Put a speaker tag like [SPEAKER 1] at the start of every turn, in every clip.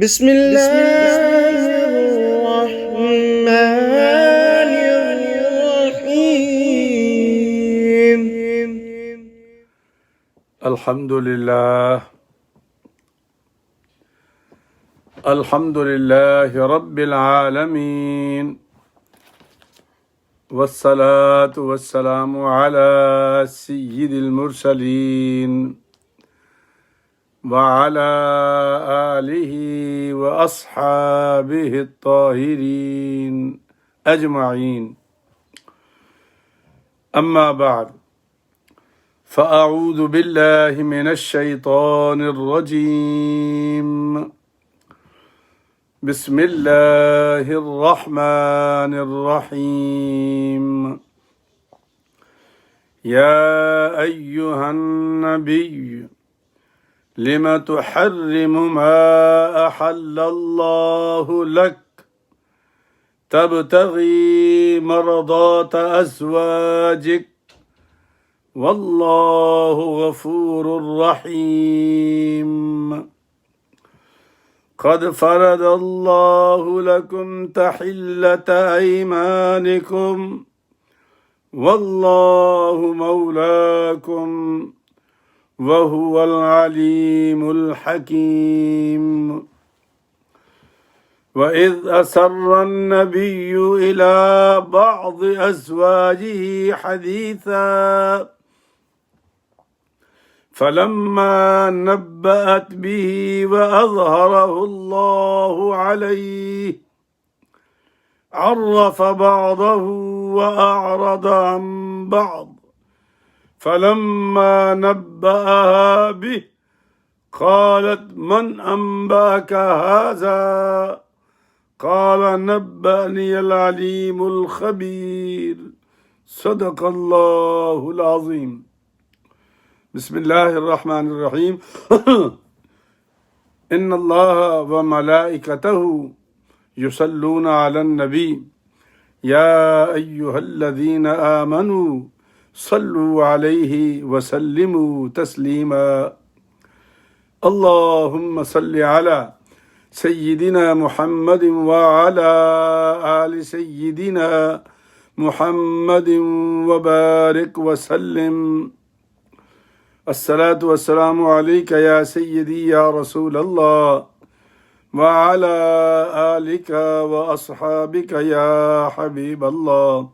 [SPEAKER 1] بسم الله الرحمن الرحيم.
[SPEAKER 2] الحمد لله رب العالمين، والصلاة والسلام على سيد المرسلين وعلى آله وأصحابه الطاهرين أجمعين. أما بعد، فأعوذ بالله من الشيطان الرجيم. بسم الله الرحمن الرحيم. يا أيها النبي لم تحرم ما أحل الله لك تبتغي مرضات أزواجك والله غفور رحيم. قد فرض الله لكم تحلة أيمانكم والله مولاكم وهو العليم الحكيم. وإذ أسر النبي إلى بعض أزواجه حديثا فلما نبأت به وأظهره الله عليه عرف بعضه وأعرض عن بعض. فلما نبأها به قالت من أنبأك هذا؟ قال نبأني العليم الخبير. صدق الله العظيم. بسم الله الرحمن الرحيم. إن الله وملائكته يصلون على النبي يا أيها الذين آمنوا صلوا عليه وسلموا تسليما. اللهم صل على سيدنا محمد وعلى آل سيدنا محمد وبارك وسلم. الصلاة والسلام عليك يا سيدي يا رسول الله وعلى آلك وأصحابك يا حبيب الله.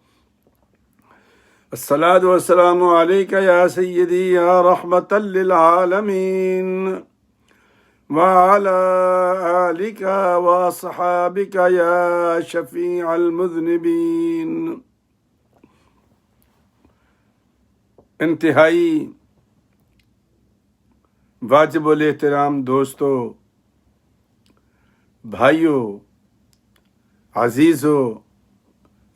[SPEAKER 2] الصلاة والسلام عليك يا سيدي يا رحمة للعالمين وعلى آلك وأصحابك يا شفيع المذنبين. انتہائی واجب الاحترام دوستو، بھائیوں، عزیزوں،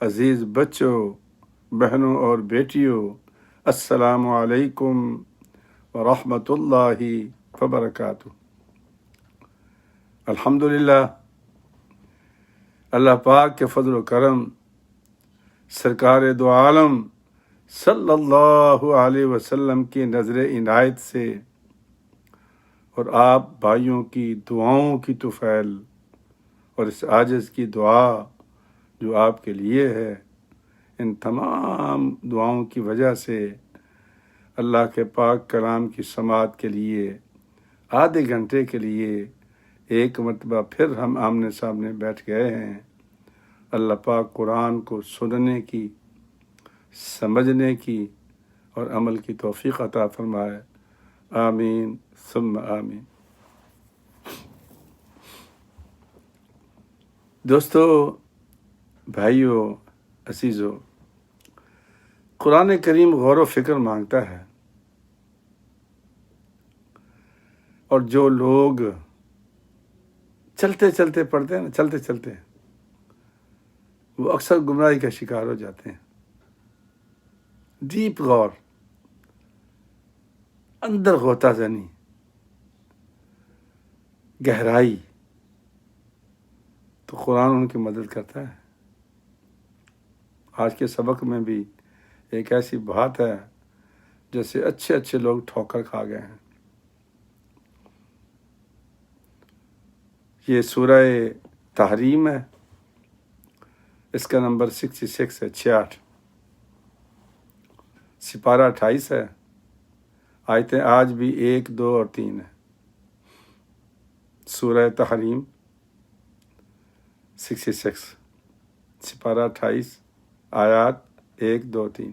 [SPEAKER 2] عزیز بچوں، بہنوں اور بیٹیوں، السلام علیکم ورحمۃ اللہ وبرکاتہ۔ الحمدللہ، اللہ پاک کے فضل و کرم، سرکار دو عالم صلی اللہ علیہ وسلم کی نظر عنایت سے اور آپ بھائیوں کی دعاؤں کی طفیل اور اس عاجز کی دعا جو آپ کے لیے ہے، ان تمام دعاؤں کی وجہ سے اللہ کے پاک کلام کی سماعت کے لیے آدھے گھنٹے کے لیے ایک مرتبہ پھر ہم آمنے سامنے بیٹھ گئے ہیں۔ اللہ پاک قرآن کو سننے کی، سمجھنے کی اور عمل کی توفیق عطا فرمائے، آمین ثم آمین۔ دوستو، بھائیوں، عزیزوں، قرآن کریم غور و فکر مانگتا ہے، اور جو لوگ چلتے چلتے پڑھتے ہیں نا، چلتے چلتے وہ اکثر گمراہی کا شکار ہو جاتے ہیں۔ ڈیپ غور، اندر غوطہ زنی، گہرائی، تو قرآن ان کی مدد کرتا ہے۔ آج کے سبق میں بھی ایک ایسی بات ہے جیسے اچھے اچھے لوگ ٹھوکر کھا گئے ہیں۔ یہ سورہ تحریم ہے، اس کا نمبر 66 ہے، 66، سپارہ 28 ہے، آیتیں آج بھی 1، 2 اور 3 ہے۔ سورہ تحریم 66، سپارہ 28، آیات 1، 2، 3۔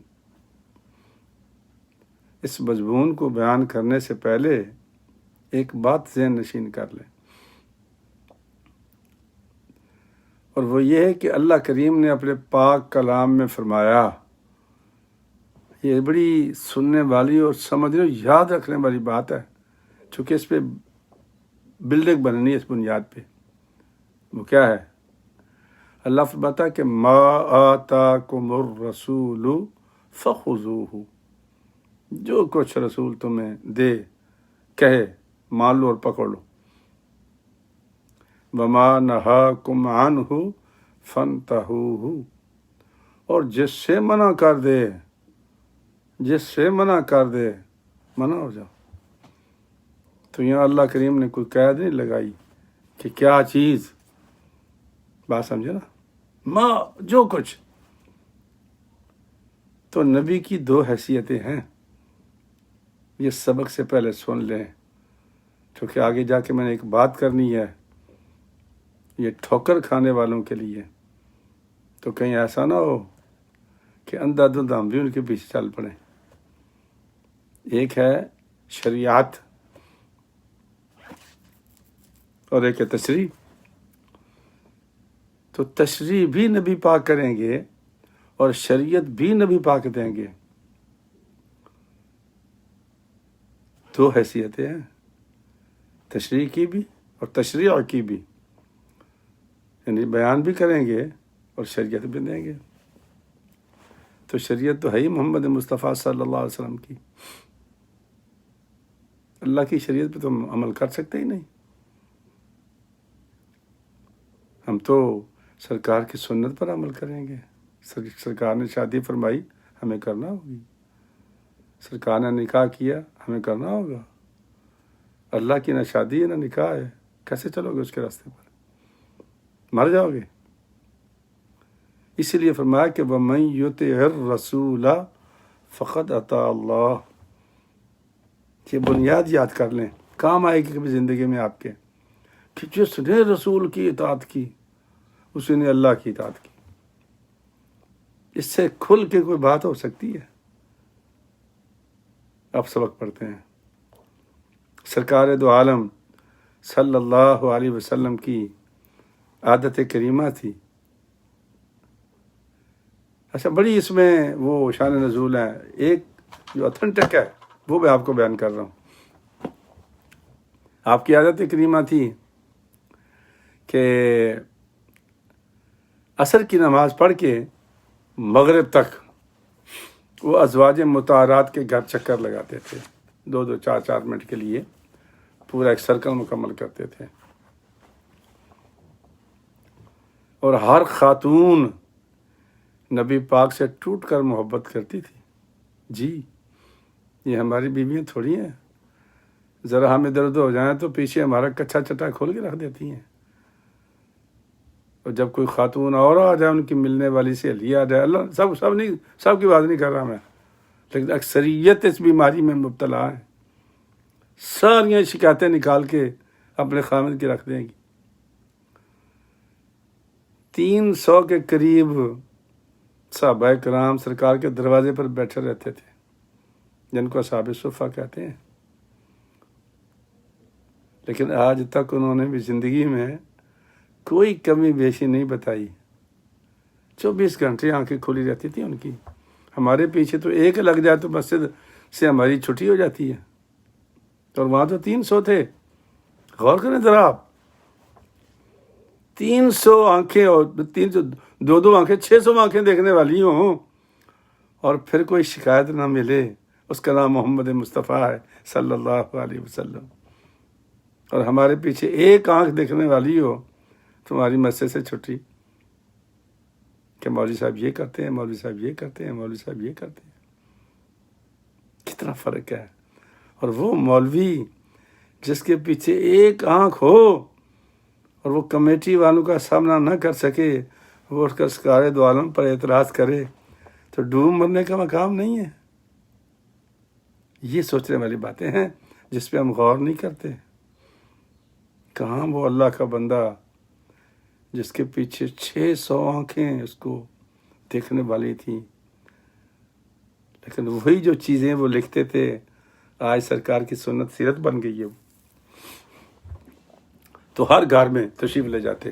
[SPEAKER 2] اس مضمون کو بیان کرنے سے پہلے ایک بات ذہن نشین کر لیں، اور وہ یہ ہے کہ اللہ کریم نے اپنے پاک کلام میں فرمایا، یہ بڑی سننے والی اور سمجھنے یاد رکھنے والی بات ہے، چونکہ اس پہ بلڈنگ بننی ہے، اس بنیاد پہ۔ وہ کیا ہے؟ اللہ فرماتا ہے کہ ما آتاکم الرسول فخذوہ، جو کچھ رسول تمہیں دے کہے مان لو اور پکڑ لو۔ وما نہاکم عنہ فانتہوہ، اور جس سے منع کر دے، جس سے منع کر دے منع ہو جاؤ۔ تو یہاں اللہ کریم نے کوئی قید نہیں لگائی کہ کیا چیز، بات سمجھے نا، جو کچھ۔ تو نبی کی 2 حیثیتیں ہیں، یہ سبق سے پہلے سن لیں، کیونکہ آگے جا کے میں نے ایک بات کرنی ہے، یہ ٹھوکر کھانے والوں کے لیے، تو کہیں ایسا نہ ہو کہ اندھا دھند ہم بھی ان کے پیچھے چل پڑیں۔ ایک ہے شریعت اور ایک ہے تشریع۔ تو تشریع بھی نبی پاک کریں گے اور شریعت بھی نبی پاک دیں گے، 2 حیثیتیں ہیں، تشریع کی بھی اور تشریع کی بھی، یعنی بیان بھی کریں گے اور شریعت بھی دیں گے۔ تو شریعت تو ہے ہی محمد مصطفیٰ صلی اللہ علیہ وسلم کی، اللہ کی شریعت پہ تو ہم عمل کر سکتے ہی نہیں، ہم تو سرکار کی سنت پر عمل کریں گے۔ سرکار نے شادی فرمائی، ہمیں کرنا ہوگی، سرکار نے نکاح کیا، ہمیں کرنا ہوگا۔ اللہ کی نہ شادی ہے نہ نکاح ہے، کیسے چلو گے اس کے راستے پر؟ مر جاؤ گے۔ اسی لیے فرمایا کہ وَمَن يُطِعِ الرَّسُولَ فَقَدْ أَطَاعَ اللَّهَ۔ یہ بنیاد یاد کر لیں، کام آئے گی کبھی زندگی میں آپ کے، کہ جس نے رسول کی اطاعت کی اس نے اللہ کی اطاعت کی۔ اس سے کھل کے کوئی بات ہو سکتی ہے؟ اب سبق پڑھتے ہیں۔ سرکار دو عالم صلی اللہ علیہ وسلم کی عادت کریمہ تھی، اچھا بڑی اس میں وہ شان نزول ہے، ایک جو اتھنٹک ہے وہ میں آپ کو بیان کر رہا ہوں۔ آپ کی عادت کریمہ تھی کہ عصر کی نماز پڑھ کے مغرب تک وہ ازواج مطہرات کے گھر چکر لگاتے تھے، 2 4 منٹ کے لیے پورا ایک سرکل مکمل کرتے تھے، اور ہر خاتون نبی پاک سے ٹوٹ کر محبت کرتی تھی۔ جی یہ ہماری بیویاں تھوڑی ہیں، ذرا ہم ادھر ادھر ہو جائیں تو پیچھے ہمارا کچھا چٹا کھول کے رکھ دیتی ہیں، اور جب کوئی خاتون اور آ جائے، ان کی ملنے والی سہیلی آ جائے، اللہ سب کی بات نہیں کر رہا میں، لیکن اکثریت اس بیماری میں مبتلا ہے، ساریاں شکایتیں نکال کے اپنے خامد کی رکھ دیں گی۔ 300 کے قریب صحابہ کرام سرکار کے دروازے پر بیٹھے رہتے تھے، جن کو اصحاب صفہ کہتے ہیں، لیکن آج تک انہوں نے بھی زندگی میں کوئی کمی بیشی نہیں بتائی، 24 گھنٹے آنکھیں کھلی رہتی تھی ان کی۔ ہمارے پیچھے تو ایک لگ جائے تو مسجد سے ہماری چھٹی ہو جاتی ہے، اور وہاں تو 300 تھے۔ غور کریں ذرا آپ، 300 آنکھیں، اور 2 آنکھیں، 600 آنکھیں دیکھنے والی ہوں، اور پھر کوئی شکایت نہ ملے۔ اس کا نام محمد مصطفیٰ ہے صلی اللہ علیہ وسلم، اور ہمارے پیچھے ایک آنکھ دیکھنے والی ہو تمہاری مسجد سے چھٹی، کہ مولوی صاحب یہ کرتے ہیں، مولوی صاحب یہ کرتے ہیں، مولوی صاحب یہ کرتے ہیں۔ کتنا فرق ہے۔ اور وہ مولوی جس کے پیچھے ایک آنکھ ہو اور وہ کمیٹی والوں کا سامنا نہ کر سکے، وہ اٹھ کر سرکار دو عالم پر اعتراض کرے تو ڈوب مرنے کا مقام نہیں ہے۔ یہ سوچنے والی باتیں ہیں جس پہ ہم غور نہیں کرتے۔ کہاں وہ اللہ کا بندہ جس کے پیچھے 600 آنکھیں اس کو دیکھنے والی تھیں، لیکن وہی جو چیزیں وہ لکھتے تھے آج سرکار کی سنت سیرت بن گئی ہے۔ تو ہر گھر میں تشریف لے جاتے۔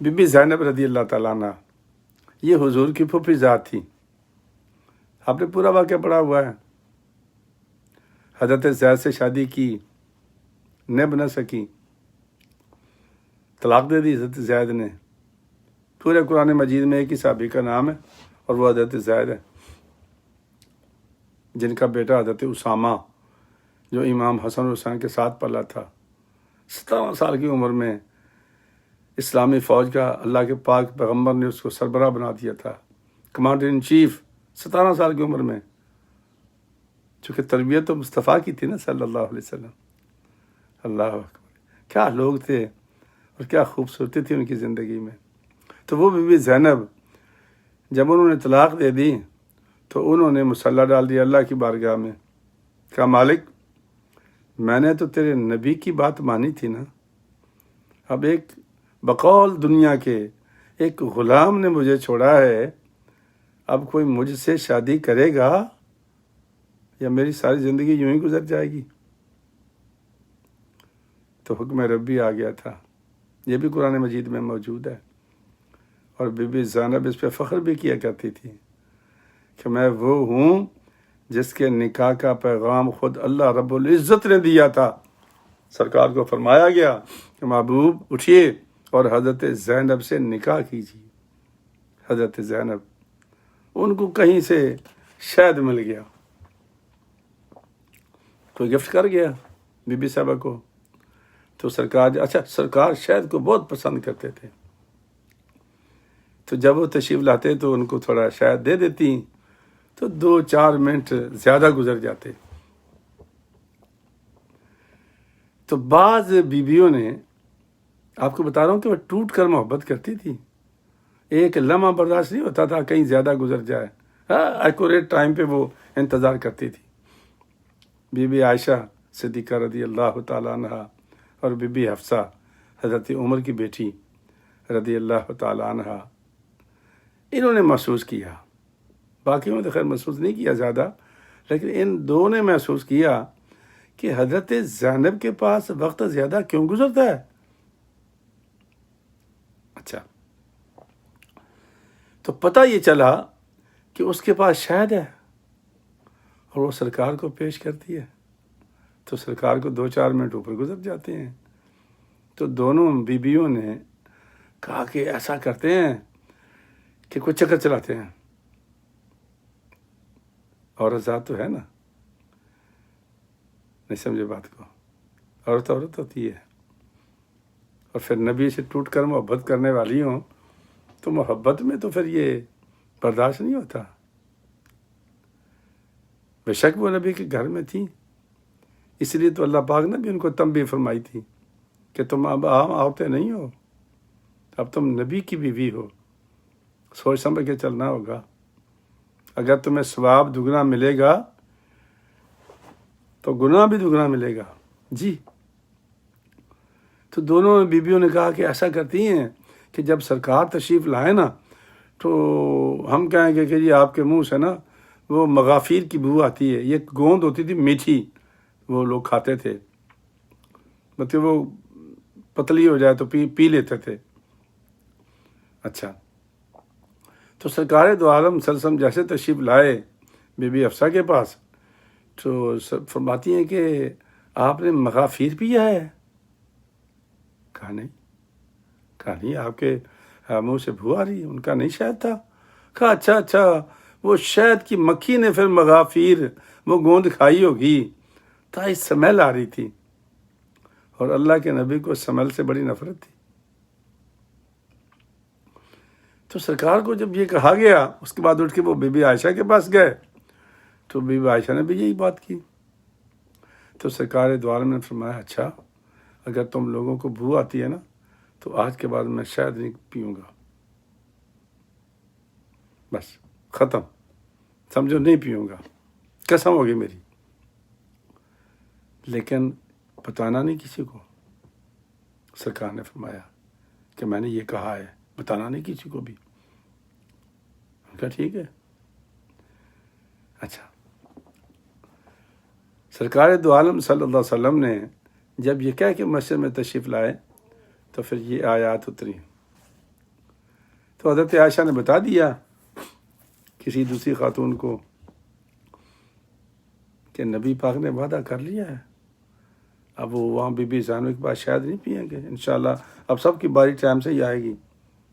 [SPEAKER 2] بی بی زینب رضی اللہ تعالیٰ عنہ یہ حضور کی پھوپھی ذات تھی۔ آپ نے پورا واقعہ پڑھا ہوا ہے۔ حضرت زید سے شادی کی، نہ بنا سکی، طلاق دے دی حضرت زید نے۔ پورے قرآن مجید میں ایک ہی صحابی کا نام ہے اور وہ حضرت زید ہے، جن کا بیٹا حضرت اسامہ جو امام حسن حسین کے ساتھ پلا تھا، 17 سال کی عمر میں اسلامی فوج کا اللہ کے پاک پیغمبر نے اس کو سربراہ بنا دیا تھا، کمانڈر ان چیف، 17 سال کی عمر میں، چونکہ تربیت تو مصطفیٰ کی تھی نا صلی اللہ علیہ وسلم۔ اللہ اکبر، کیا لوگ تھے اور کیا خوبصورتی تھی ان کی زندگی میں۔ تو وہ بی بی زینب جب انہوں نے طلاق دے دی تو انہوں نے مصلی ڈال دیا اللہ کی بارگاہ میں، کہا مالک میں نے تو تیرے نبی کی بات مانی تھی نا، اب ایک بقول دنیا کے ایک غلام نے مجھے چھوڑا ہے، اب کوئی مجھ سے شادی کرے گا یا میری ساری زندگی یوں ہی گزر جائے گی؟ تو حکم ربی آ گیا تھا، یہ بھی قرآن مجید میں موجود ہے۔ اور بی بی زینب اس پہ فخر بھی کیا کرتی تھی کہ میں وہ ہوں جس کے نکاح کا پیغام خود اللہ رب العزت نے دیا تھا۔ سرکار کو فرمایا گیا کہ محبوب اٹھیے اور حضرت زینب سے نکاح کیجیے۔ حضرت زینب، ان کو کہیں سے شہد مل گیا، کوئی گفٹ کر گیا بی بی صاحبہ کو، تو سرکار شہد کو بہت پسند کرتے تھے، تو جب وہ تشریف لاتے تو ان کو تھوڑا شہد دے دیتی، تو 2-4 منٹ زیادہ گزر جاتے۔ تو بعض بیویوں نے، آپ کو بتا رہا ہوں کہ وہ ٹوٹ کر محبت کرتی تھی، ایک لمحہ برداشت نہیں ہوتا تھا کہیں زیادہ گزر جائے، ایکوریٹ ٹائم پہ وہ انتظار کرتی تھی۔ بی بی عائشہ صدیقہ رضی اللہ تعالیٰ عنہ اور بی بی حفصہ حضرت عمر کی بیٹی رضی اللہ تعالیٰ عنہ، انہوں نے محسوس کیا، باقیوں نے تو خیر محسوس نہیں کیا زیادہ، لیکن ان دو نے محسوس کیا کہ حضرت زینب کے پاس وقت زیادہ کیوں گزرتا ہے۔ اچھا، تو پتہ یہ چلا کہ اس کے پاس شہد ہے اور وہ سرکار کو پیش کرتی ہے، تو سرکار کو 2-4 منٹ اوپر گزر جاتے ہیں۔ تو دونوں بیویوں نے کہا کہ ایسا کرتے ہیں کہ کوئی چکر چلاتے ہیں، عورت ذات تو ہے نا، نہیں سمجھے بات کو، عورت ہوتی ہے، اور پھر نبی سے ٹوٹ کر محبت کرنے والی ہوں تو محبت میں تو پھر یہ برداشت نہیں ہوتا۔ بے شک وہ نبی کے گھر میں تھی، اس لیے تو اللہ پاک نے بھی ان کو تنبیہ فرمائی تھی کہ تم اب عام عورتیں نہیں ہو، اب تم نبی کی بیوی ہو، سوچ سمجھ کے چلنا ہوگا، اگر تمہیں ثواب دگنا ملے گا تو گناہ بھی دگنا ملے گا۔ جی، تو دونوں بیویوں نے کہا کہ ایسا کرتی ہیں کہ جب سرکار تشریف لائے نا تو ہم کہیں گے کہ جی آپ کے منہ سے نا وہ مغافیر کی بو آتی ہے، یہ گوند ہوتی تھی میٹھی، وہ لوگ کھاتے تھے، مطلب وہ پتلی ہو جائے تو پی لیتے تھے۔ اچھا، تو سرکار دو عالم صلی اللہ علیہ وسلم جیسے تشریف لائے بی بی حفصہ کے پاس تو فرماتی ہیں کہ آپ نے مغافیر پیا ہے؟ کہا نہیں، آپ کے منہ سے بو آ رہی ہے۔ ان کا نہیں شہد تھا؟ کہا اچھا، وہ شہد کی مکھی نے پھر مغافیر وہ گوند کھائی ہوگی، تا اس سمیل آ رہی تھی، اور اللہ کے نبی کو سمیل سے بڑی نفرت تھی۔ تو سرکار کو جب یہ کہا گیا، اس کے بعد اٹھ کے وہ بی بی عائشہ کے پاس گئے، تو بی بی عائشہ نے بھی یہی بات کی۔ تو سرکار دو عالم نے فرمایا اچھا اگر تم لوگوں کو بو آتی ہے نا تو آج کے بعد میں شاید نہیں پیوں گا، بس ختم، سمجھو نہیں پیوں گا، قسم ہوگی میری، لیکن بتانا نہیں کسی کو۔ سرکار نے فرمایا کہ میں نے یہ کہا ہے، بتانا نہیں کسی کو بھی۔ میں کہا ٹھیک ہے۔ اچھا، سرکار دو عالم صلی اللہ علیہ وسلم نے جب یہ کہہ کہ مسجد میں تشریف لائے تو پھر یہ آیات اتری، تو حضرت عائشہ نے بتا دیا کسی دوسری خاتون کو کہ نبی پاک نے وعدہ کر لیا ہے، اب وہ وہاں بی بی زینب کے بعد شاید نہیں پئیں گے، انشاءاللہ اب سب کی باری ٹائم سے ہی آئے گی۔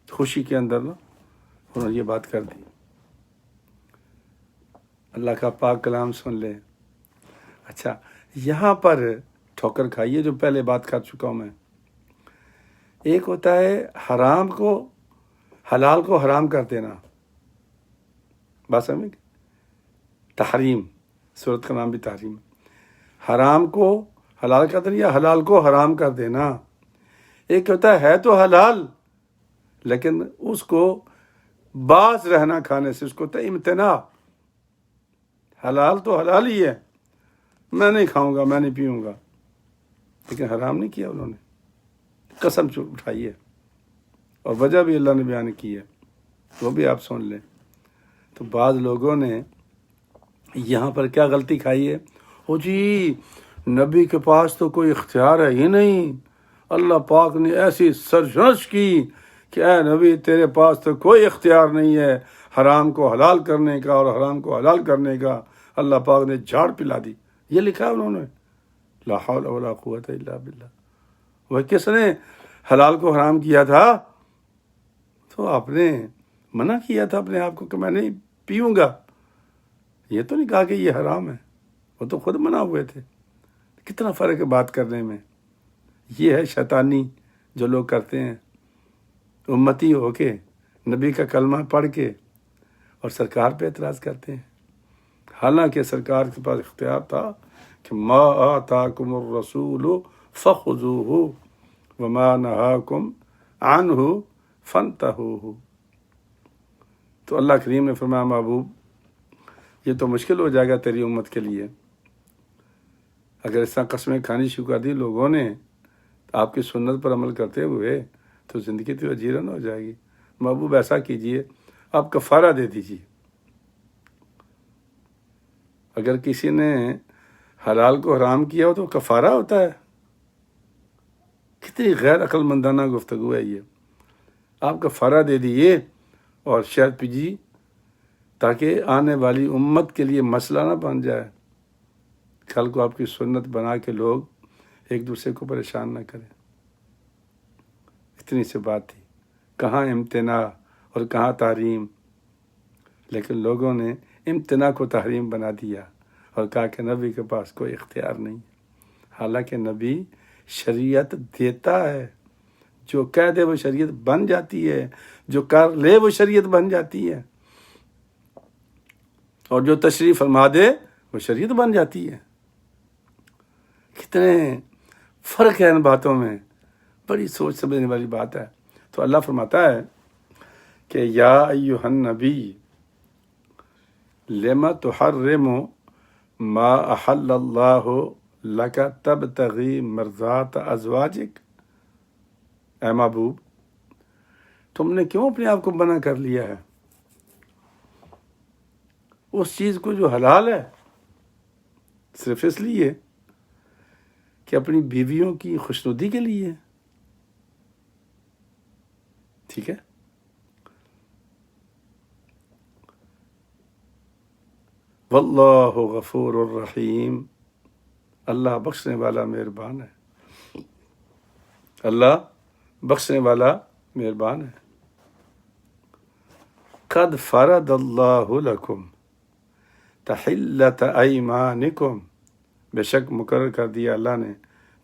[SPEAKER 2] خوشی کے اندر نا انہوں نے یہ بات کر دی۔ اللہ کا پاک کلام سن لے۔ اچھا، یہاں پر ٹھوکر کھائیے جو پہلے بات کر چکا ہوں میں۔ ایک ہوتا ہے حرام کو حلال کو حرام کر دینا، بات سمجھ گئے؟ تحریم، سورت کا نام بھی تحریم ہے۔ حرام کو حلال کر دینا یا حلال کو حرام کر دینا۔ ایک ہوتا ہے تو حلال لیکن اس کو باز رہنا کھانے سے، اس کو ہوتا ہے امتناع۔ حلال تو حلال ہی ہے، میں نہیں کھاؤں گا، میں نہیں پیوں گا، لیکن حرام نہیں کیا انہوں نے، قسم اٹھائی ہے، اور وجہ بھی اللہ نے بیان کی ہے، وہ بھی آپ سن لیں۔ تو بعض لوگوں نے یہاں پر کیا غلطی کھائی ہے، او جی نبی کے پاس تو کوئی اختیار ہے ہی نہیں، اللہ پاک نے ایسی سرزنش کی کہ اے نبی تیرے پاس تو کوئی اختیار نہیں ہے حرام کو حلال کرنے کا اور حرام کو حلال کرنے کا، اللہ پاک نے جھاڑ پلا دی۔ یہ لکھا ہے انہوں نے، لا حول ولا قوت الا باللہ۔ وہ کس نے حلال کو حرام کیا تھا؟ تو آپ نے منع کیا تھا اپنے آپ کو کہ میں نہیں پیوں گا، یہ تو نہیں کہا کہ یہ حرام ہے، وہ تو خود منع ہوئے تھے۔ کتنا فرق ہے بات کرنے میں۔ یہ ہے شیطانی جو لوگ کرتے ہیں، امتی ہو کے نبی کا کلمہ پڑھ کے اور سرکار پہ اعتراض کرتے ہیں، حالانکہ سرکار کے پاس اختیار تھا کہ ما آتاکم الرسول فخذوہ وما نہاکم عنہ فانتہوہ۔ تو اللہ کریم نے فرمایا محبوب یہ تو مشکل ہو جائے گا تیری امت کے لیے، اگر اس طرح قسمیں کھانی شروع کر دی لوگوں نے آپ کی سنت پر عمل کرتے ہوئے تو زندگی تو اجیرن ہو جائے گی۔ محبوب ایسا کیجئے، آپ کفارہ دے دیجئے۔ اگر کسی نے حلال کو حرام کیا ہو تو کفارہ ہوتا ہے۔ کتنی غیر عقل مندانہ گفتگو ہے یہ۔ آپ کفارہ دے دیجئے اور شہد پیجیے تاکہ آنے والی امت کے لیے مسئلہ نہ بن جائے، کل کو آپ کی سنت بنا کے لوگ ایک دوسرے کو پریشان نہ کریں۔ اتنی سی بات تھی، کہاں امتناع اور کہاں تحریم، لیکن لوگوں نے امتناع کو تحریم بنا دیا اور کہا کہ نبی کے پاس کوئی اختیار نہیں، حالانکہ نبی شریعت دیتا ہے، جو کہہ دے وہ شریعت بن جاتی ہے، جو کر لے وہ شریعت بن جاتی ہے، اور جو تشریح فرما دے وہ شریعت بن جاتی ہے۔ کتنے فرق ہے ان باتوں میں، بڑی سوچ سمجھنے والی بات ہے۔ تو اللہ فرماتا ہے کہ یا ایھا النبی لم تحرم ما احل اللہ لک تبتغی مرضات ازواجک۔ اے محبوب تم نے کیوں اپنے آپ کو منع کر لیا ہے اس چیز کو جو حلال ہے، صرف اس لیے کہ اپنی بیویوں کی خوشنودی کے لیے؟ ٹھیک ہے، واللہ غفور الرحیم، اللہ بخشنے والا مہربان ہے، اللہ بخشنے والا مہربان ہے۔ قد فرض اللہ لکم تحلت ایمانکم، بے شک مقرر کر دیا اللہ نے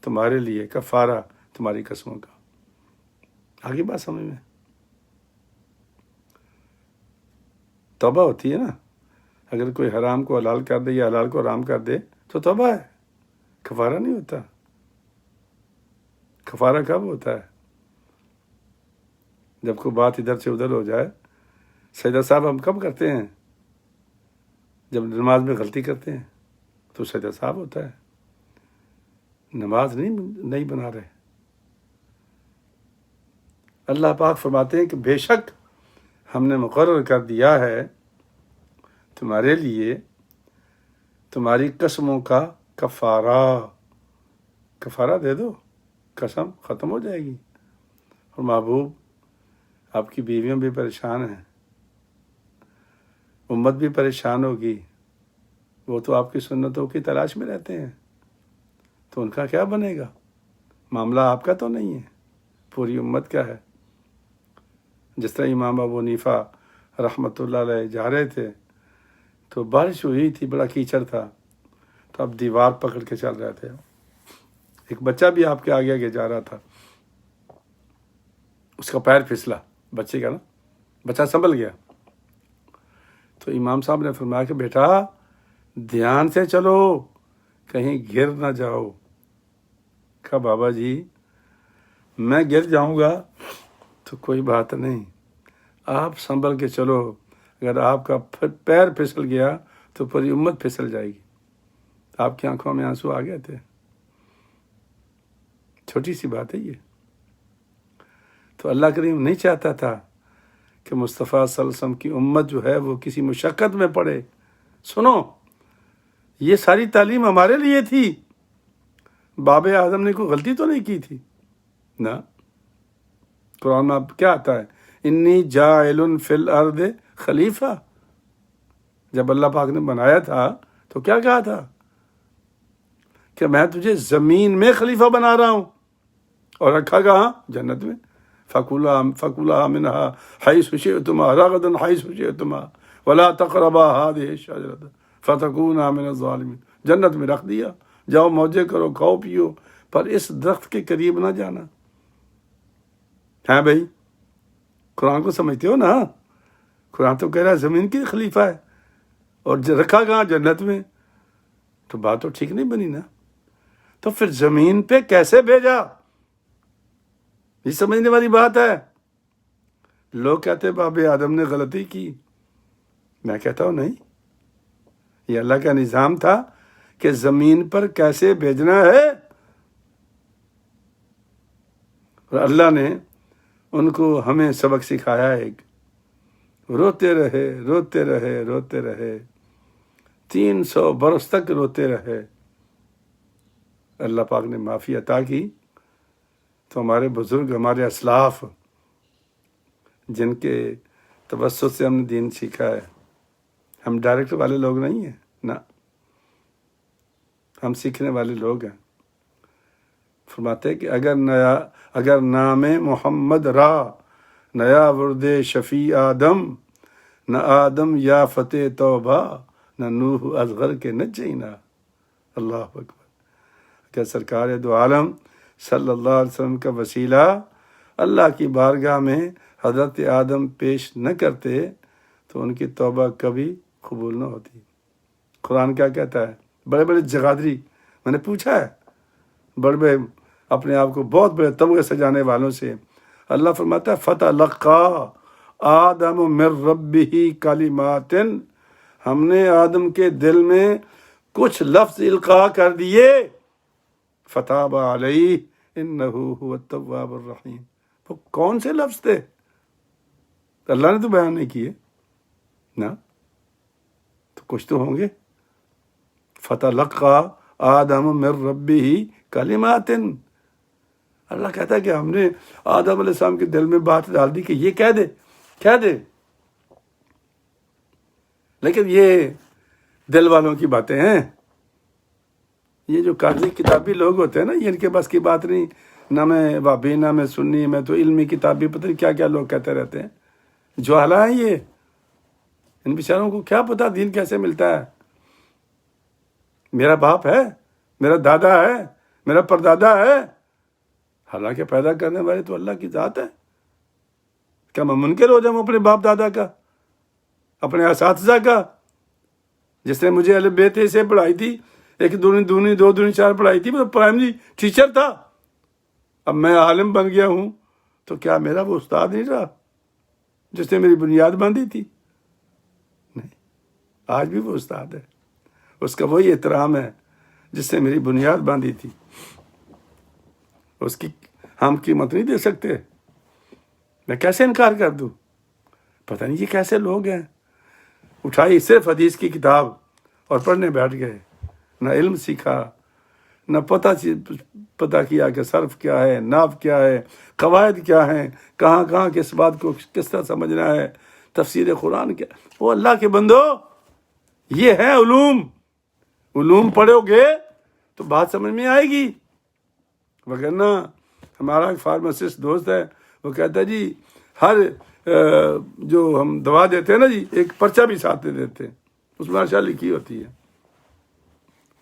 [SPEAKER 2] تمہارے لیے کفارہ تمہاری قسموں کا۔ آگے بات سمجھ میں؟ توبہ ہوتی ہے نا، اگر کوئی حرام کو حلال کر دے یا حلال کو حرام کر دے تو توبہ ہے، کفارہ نہیں ہوتا۔ کفارہ کب ہوتا ہے؟ جب کوئی بات ادھر سے ادھر ہو جائے. سجدہ صاحب ہم کب کرتے ہیں؟ جب نماز میں غلطی کرتے ہیں تو سجدہ صاحب ہوتا ہے. نماز نہیں بنا رہے. اللہ پاک فرماتے ہیں کہ بے شک ہم نے مقرر کر دیا ہے تمہارے لیے تمہاری قسموں کا کفارہ دے دو، قسم ختم ہو جائے گی. اور محبوب آپ کی بیویاں بھی پریشان ہیں، امت بھی پریشان ہوگی، وہ تو آپ کی سنتوں کی تلاش میں رہتے ہیں، تو ان کا کیا بنے گا؟ معاملہ آپ کا تو نہیں ہے، پوری امت کا ہے. جس طرح امام ابو حنیفہ رحمۃ اللہ علیہ جا رہے تھے تو بارش ہوئی تھی، بڑا کیچڑ تھا، تو اب دیوار پکڑ کے چل رہے تھے. ایک بچہ بھی آپ کے آگے آگے جا رہا تھا، اس کا پیر پھسلا، بچے کا نا، بچہ سنبھل گیا. تو امام صاحب نے فرمایا کہ بیٹا دھیان سے چلو، کہیں گر نہ جاؤ. کہا بابا جی میں گر جاؤں گا تو کوئی بات نہیں، آپ سنبھل کے چلو، اگر آپ کا پیر پھسل گیا تو پوری امت پھسل جائے گی. آپ کی آنکھوں میں آنسو آ گئے تھے. چھوٹی سی بات ہے یہ. تو اللہ کریم نہیں چاہتا تھا کہ مصطفیٰ صلی اللہ علیہ وسلم کی امت جو ہے وہ کسی مشقت میں پڑے. سنو، یہ ساری تعلیم ہمارے لیے تھی. باب اعظم نے کوئی غلطی تو نہیں کی تھی نا. قرآن میں اب کیا آتا ہے؟ انی جاعل فی الارض خلیفہ. جب اللہ پاک نے بنایا تھا تو کیا کہا تھا؟ کہ میں تجھے زمین میں خلیفہ بنا رہا ہوں. اور رکھا کہاں؟ جنت میں. فَكُلَا مِنْهَا حَيْثُ شِئْتُمَا رَغَدًا حَيْثُ شِئْتُمَا وَلَا تَقْرَبَا هَٰذِهِ الشَّجَرَةَ فَتَكُونَا مِنَ الظَّالِمِينَ. جنت میں رکھ دیا، جاؤ موجے کرو، کھاؤ پیو، پر اس درخت کے قریب نہ جانا. ہاں بھائی، قرآن کو سمجھتے ہو نا؟ قرآن تو کہہ رہا ہے زمین کی خلیفہ ہے، اور رکھا کہاں؟ جنت میں. تو بات تو ٹھیک نہیں بنی نا. تو پھر زمین پہ کیسے بھیجا؟ یہ سمجھنے والی بات ہے. لوگ کہتے ہیں باب آدم نے غلطی کی. میں کہتا ہوں نہیں، یہ اللہ کا نظام تھا کہ زمین پر کیسے بھیجنا ہے. اور اللہ نے ان کو ہمیں سبق سکھایا ہے. روتے رہے 300 برس تک روتے رہے. اللہ پاک نے معافی عطا کی. تو ہمارے بزرگ، ہمارے اسلاف، جن کے توسط سے ہم نے دین سیکھا ہے، ہم ڈائریکٹ والے لوگ نہیں ہیں نا، ہم سیکھنے والے لوگ ہیں. فرماتے ہیں کہ اگر نام محمد را نیا ورد شفیع آدم، نہ آدم یا فتح توبہ، نہ نوح اصغر کے نجینا. اللہ اکبر. کہ سرکار دو عالم صلی اللہ علیہ وسلم کا وسیلہ اللہ کی بارگاہ میں حضرت آدم پیش نہ کرتے تو ان کی توبہ کبھی قبول نہ ہوتی. قرآن کیا کہتا ہے؟ بڑے بڑے جغادری، میں نے پوچھا ہے بڑے بڑے اپنے آپ کو بہت بڑے تمغے سجانے والوں سے، اللہ فرماتا ہے فَتَلَقَّىٰ آدَمُ مِن رَبِّهِ کَلِمَاتٍ. ہم نے آدم کے دل میں کچھ لفظ القاء کر دیے. فتاب علیہ انہ هو التواب الرحیم. وہ کون سے لفظ تھے؟ اللہ نے تو بیان نہیں کیے نا، تو کچھ تو ہوں گے. فتلقى آدم من ربه کلمات. اللہ کہتا ہے کہ ہم نے آدم علیہ السلام کے دل میں بات ڈال دی کہ یہ کہہ دے. لیکن یہ دل والوں کی باتیں ہیں. یہ جو کاغذی کتابی لوگ ہوتے ہیں نا، یہ ان کے بس کی بات نہیں. نہ میں وابی، نہ میں سنی، میں تو علمی کتابی، پتہ نہیں کیا کیا لوگ کہتے رہتے ہیں. جوہلہ ہیں یہ. ان بیچاروں کو کیا پتا دین کیسے ملتا ہے. میرا باپ ہے، میرا دادا ہے، میرا پردادا ہے. حالانکہ پیدا کرنے والے تو اللہ کی ذات ہے. کیا میں منکر ہو جاؤں اپنے باپ دادا کا، اپنے اساتذہ کا؟ جس نے مجھے الف ب ت سے پڑھائی تھی، 1 2 2 2 2 4 پڑھائی تھی، میں پرائمری ٹیچر تھا. اب میں عالم بن گیا ہوں تو کیا میرا وہ استاد نہیں رہا جس نے میری بنیاد باندھی تھی؟ نہیں، آج بھی وہ استاد ہے، اس کا وہی احترام ہے جس نے میری بنیاد باندھی تھی، اس کی ہم قیمت نہیں دے سکتے؟ میں کیسے انکار کر دوں؟ پتہ نہیں یہ کیسے لوگ ہیں، اٹھائی صرف حدیث کی کتاب اور پڑھنے بیٹھ گئے، نہ علم سیکھا، نہ پتہ کیا کہ صرف کیا ہے، ناف کیا ہے، قواعد کیا ہیں، کہاں کہاں کس بات کو کس طرح سمجھنا ہے، تفسیر قرآن کیا۔ وہ اللہ کے بندو، یہ ہے علوم، علوم پڑھو گے تو بات سمجھ میں آئے گی، وگرنہ ہمارا ایک فارماسسٹ دوست ہے، وہ کہتا ہے جی ہر جو ہم دوا دیتے ہیں نا جی، ایک پرچہ بھی ساتھ دے دیتے ہیں، اس میں اشیاء لکھی ہوتی ہے،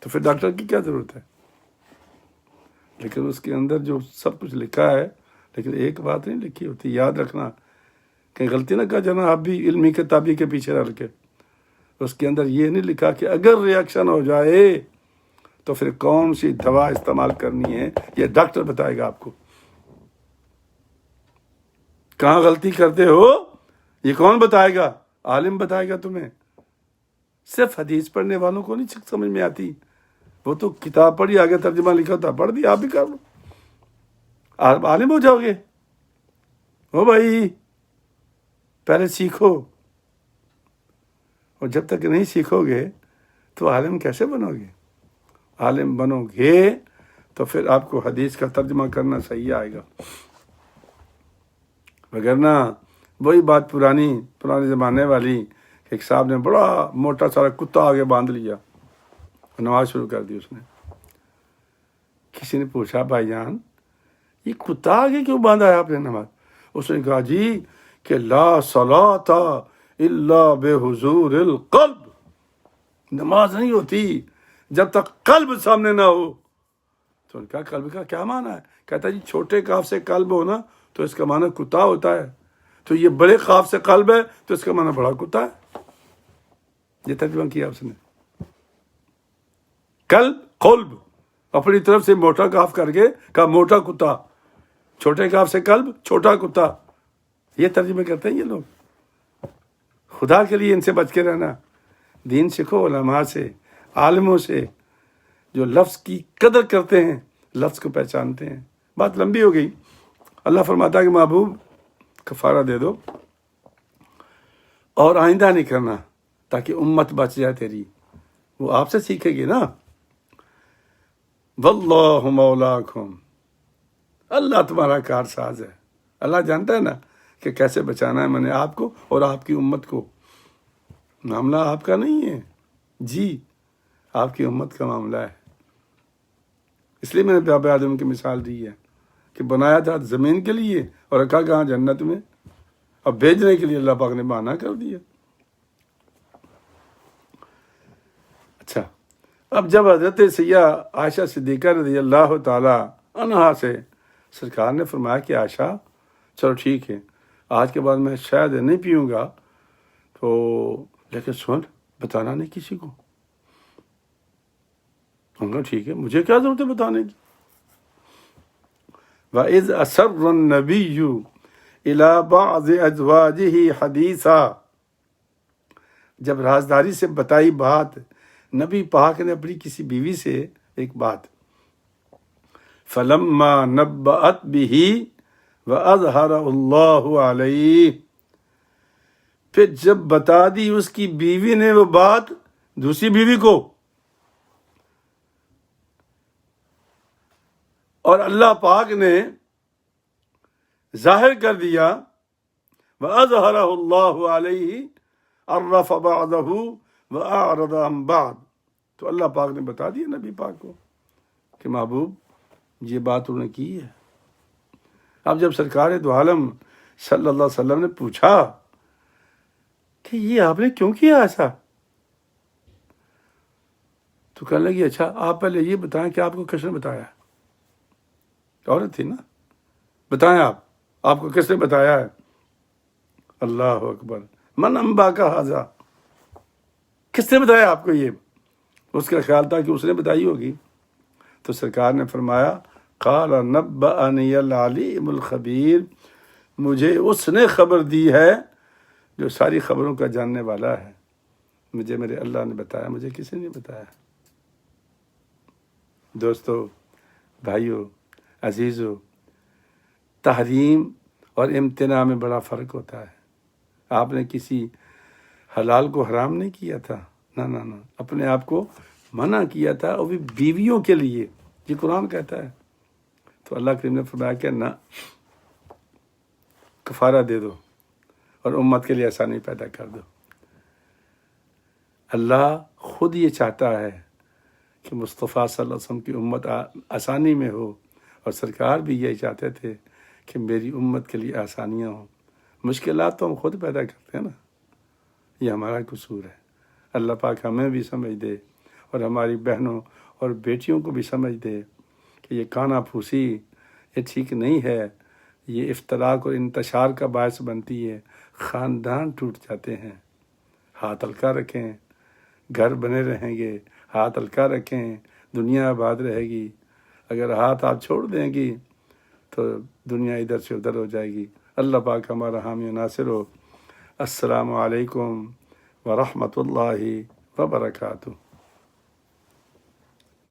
[SPEAKER 2] تو پھر ڈاکٹر کی کیا ضرورت ہے؟ لیکن اس کے اندر جو سب کچھ لکھا ہے، لیکن ایک بات نہیں لکھی ہوتی، یاد رکھنا، کہیں غلطی نہ کہا جانا آپ بھی علمی کتابی کے پیچھے رہ کے، اس کے اندر یہ نہیں لکھا کہ اگر ریاکشن ہو جائے تو پھر کون سی دوا استعمال کرنی ہے، یہ ڈاکٹر بتائے گا آپ کو۔ کہاں غلطی کرتے ہو یہ کون بتائے گا؟ عالم بتائے گا تمہیں۔ صرف حدیث پڑھنے والوں کو نہیں سمجھ میں آتی، وہ تو کتاب پڑھی، آگے ترجمہ لکھا تھا، پڑھ دیا، آپ بھی کر لو، آپ عالم ہو جاؤ گے۔ او بھائی پہلے سیکھو، اور جب تک نہیں سیکھو گے تو عالم کیسے بنو گے؟ عالم بنو گے تو پھر آپ کو حدیث کا ترجمہ کرنا صحیح آئے گا، وگرنہ وہی بات پرانے زمانے والی، ایک صاحب نے بڑا موٹا سارا کتا آگے باندھ لیا، نماز شروع کر دی اس نے۔ کسی نے پوچھا بھائی جان یہ کتا آگے کیوں باندھا ہے آپ نے نماز؟ اس نے کہا جی کہ لا صلاۃ الا بحضور القلب، نماز نہیں ہوتی جب تک قلب سامنے نہ ہو۔ تو ان کا قلب کا کیا معنی ہے؟ کہتا جی چھوٹے کاف سے قلب ہونا تو اس کا معنی کتا ہوتا ہے، تو یہ بڑے قاف سے قلب ہے تو اس کا معنی بڑا کتا ہے۔ یہ ترجمہ کیا اس نے، قلب اپنی طرف سے موٹا کاف کر کے کہا موٹا کتا، چھوٹے کاف سے قلب چھوٹا کتا، یہ ترجمے کرتے ہیں یہ لوگ۔ خدا کے لیے ان سے بچ کے رہنا، دین سیکھو علماء سے، عالموں سے، جو لفظ کی قدر کرتے ہیں، لفظ کو پہچانتے ہیں۔ بات لمبی ہو گئی، اللہ فرماتا ہے کہ محبوب کفارہ دے دو اور آئندہ نہیں کرنا تاکہ امت بچ جائے تیری، وہ آپ سے سیکھے گی نا۔ واللہ مولاکم، اللہ تمہارا کارساز ہے، اللہ جانتا ہے نا کہ کیسے بچانا ہے میں نے آپ کو اور آپ کی امت کو۔ معاملہ آپ کا نہیں ہے جی، آپ کی امت کا معاملہ ہے۔ اس لیے میں نے باب آدم کی مثال دی ہے کہ بنایا تھا زمین کے لیے اور رکھا کہاں؟ جنت میں، اور بھیجنے کے لیے اللہ پاک نے بہانہ کر دیا۔ اچھا، اب جب حضرت سیدہ عائشہ صدیقہ رضی اللہ تعالی عنہا سے سرکار نے فرمایا کہ عائشہ چلو ٹھیک ہے آج کے بعد میں شاید نہیں پیوں گا، تو لیکن سن بتانا نہیں کسی کو۔ ہم کہا ٹھیک ہے، مجھے کیا ضرورت ہے بتانے کی۔ وَإِذْ أَسَرَّ النَّبِيُّ إِلَىٰ بَعْضِ أَزْوَاجِهِ حَدِيثًا، جب رازداری سے بتائی بات نبی پاک نے اپنی کسی بیوی سے ایک بات، فَلَمَّا نَبَّأَتْ بِهِ وَأَظْهَرَهُ اللَّهُ عَلَيْهِ، پھر جب بتا دی اس کی بیوی نے وہ بات دوسری بیوی کو، اور اللہ پاک نے ظاہر کر دیا، وَأَظْهَرَهُ اللَّهُ عَلَيْهِ عَرَّفَ بَعْضَهُ وَأَعْرَضَ عَنْ بَعْضٍ، تو اللہ پاک نے بتا دیا نبی پاک کو کہ محبوب یہ بات انہوں نے کی ہے۔ اب جب سرکار دو عالم صلی اللہ علیہ وسلم نے پوچھا کہ یہ آپ نے کیوں کیا ایسا، تو کہنے لگی اچھا آپ پہلے یہ بتائیں کہ آپ کو کس نے بتایا؟ عورت تھی نا، بتائیں آپ کو کس نے بتایا ہے؟ اللہ اکبر، من انبا کا حاضہ، کس نے بتایا آپ کو یہ؟ اس کا خیال تھا کہ اس نے بتائی ہوگی، تو سرکار نے فرمایا قال نبأنی العلیم الخبیر، مجھے اس نے خبر دی ہے جو ساری خبروں کا جاننے والا ہے، مجھے میرے اللہ نے بتایا، مجھے کسی نے بتایا۔ دوستو، بھائیو، عزیزو، تحریم اور امتناع میں بڑا فرق ہوتا ہے۔ آپ نے کسی حلال کو حرام نہیں کیا تھا، نہ، اپنے آپ کو منع کیا تھا، اور بھی بیویوں کے لیے، یہ قرآن کہتا ہے۔ تو اللہ کریم نے فرمایا کہ نہ، کفارہ دے دو اور امت کے لیے آسانی پیدا کر دو۔ اللہ خود یہ چاہتا ہے کہ مصطفیٰ صلی اللہ علیہ وسلم کی امت آسانی میں ہو، اور سرکار بھی یہی چاہتے تھے کہ میری امت کے لیے آسانیاں ہوں۔ مشکلات تو ہم خود پیدا کرتے ہیں نا، یہ ہمارا قصور ہے۔ اللہ پاک ہمیں بھی سمجھ دے، اور ہماری بہنوں اور بیٹیوں کو بھی سمجھ دے کہ یہ کانا پھوسی یہ ٹھیک نہیں ہے، یہ افتراق اور انتشار کا باعث بنتی ہے، خاندان ٹوٹ جاتے ہیں۔ ہاتھ ہلکا رکھیں، گھر بنے رہیں گے، ہاتھ ہلکا رکھیں، دنیا آباد رہے گی۔ اگر ہاتھ آپ چھوڑ دیں گی تو دنیا ادھر سے ادھر ہو جائے گی۔ اللہ پاک ہمارا حامی و ناصر ہو۔ السلام علیکم ورحمۃ اللہ وبرکاتہ۔